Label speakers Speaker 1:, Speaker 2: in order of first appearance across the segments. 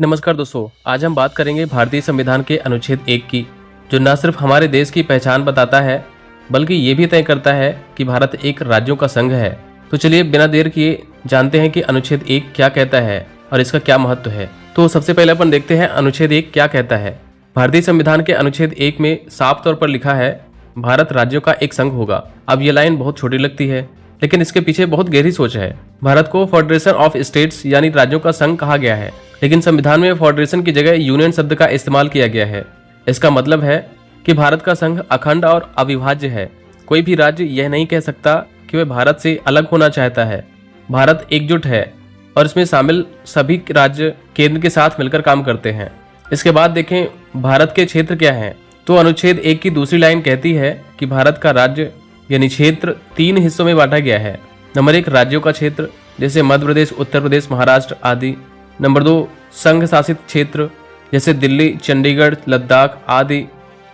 Speaker 1: नमस्कार दोस्तों, आज हम बात करेंगे भारतीय संविधान के अनुच्छेद 1 की, जो न सिर्फ हमारे देश की पहचान बताता है बल्कि ये भी तय करता है कि भारत एक राज्यों का संघ है। तो चलिए बिना देर किए जानते हैं कि अनुच्छेद 1 क्या कहता है और इसका क्या महत्व है। तो सबसे पहले अपन देखते हैं अनुच्छेद 1 क्या कहता है। भारतीय संविधान के अनुच्छेद 1 में साफ तौर पर लिखा है, भारत राज्यों का एक संघ होगा। अब ये लाइन बहुत छोटी लगती है, लेकिन इसके पीछे बहुत गहरी सोच है। भारत को फेडरेशन ऑफ स्टेट्स यानी राज्यों का संघ कहा गया है, लेकिन संविधान में फेडरेशन की जगह यूनियन शब्द का इस्तेमाल किया गया है। इसका मतलब है कि भारत का संघ अखंड और अविभाज्य है। कोई भी राज्य यह नहीं कह सकता कि वह भारत से अलग होना चाहता है। भारत एकजुट है और इसमें शामिल सभी राज्य केंद्र के साथ मिलकर काम करते हैं। इसके बाद देखें भारत के क्षेत्र क्या हैं। तो अनुच्छेद 1 की दूसरी लाइन कहती है कि भारत का राज्य यानी क्षेत्र 3 हिस्सों में बांटा गया है। नंबर 1 राज्यों का क्षेत्र, जैसे मध्य प्रदेश, उत्तर प्रदेश, महाराष्ट्र आदि। नंबर 2 संघ शासित क्षेत्र, जैसे दिल्ली, चंडीगढ़, लद्दाख आदि,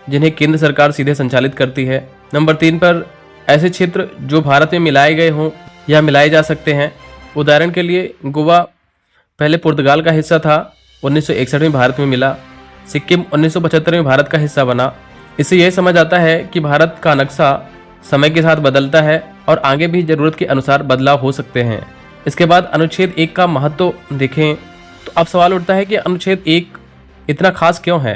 Speaker 1: जिन्हें केंद्र सरकार सीधे संचालित करती है। नंबर 3 पर ऐसे क्षेत्र जो भारत में मिलाए गए हों या मिलाए जा सकते हैं। उदाहरण के लिए गोवा पहले पुर्तगाल का हिस्सा था, 1961 में भारत में मिला। सिक्किम 1975 में भारत का हिस्सा बना। इससे यह समझ आता है कि भारत का नक्शा समय के साथ बदलता है और आगे भी जरूरत के अनुसार बदलाव हो सकते हैं। इसके बाद अनुच्छेद 1 का महत्व देखें तो अब सवाल उठता है कि अनुच्छेद 1 इतना खास क्यों है।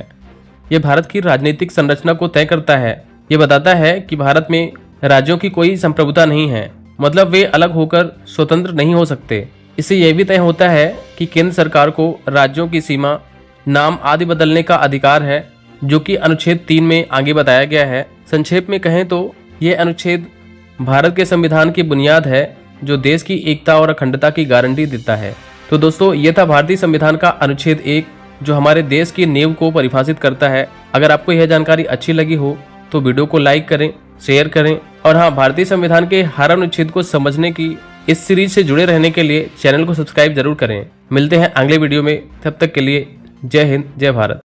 Speaker 1: यह भारत की राजनीतिक संरचना को तय करता है। यह बताता है कि भारत में राज्यों की कोई संप्रभुता नहीं है, मतलब वे अलग होकर स्वतंत्र नहीं हो सकते। इससे यह भी तय होता है कि केंद्र सरकार को राज्यों की सीमा, नाम आदि बदलने का अधिकार है, जो कि अनुच्छेद 3 में आगे बताया गया है। संक्षेप में कहें तो यह अनुच्छेद भारत के संविधान की बुनियाद है, जो देश की एकता और अखंडता की गारंटी देता है। तो दोस्तों, यह था भारतीय संविधान का अनुच्छेद 1, जो हमारे देश की नींव को परिभाषित करता है। अगर आपको यह जानकारी अच्छी लगी हो तो वीडियो को लाइक करें, शेयर करें और हाँ, भारतीय संविधान के हर अनुच्छेद को समझने की इस सीरीज से जुड़े रहने के लिए चैनल को सब्सक्राइब जरूर करें। मिलते हैं अगले वीडियो में, तब तक के लिए जय हिंद, जय भारत।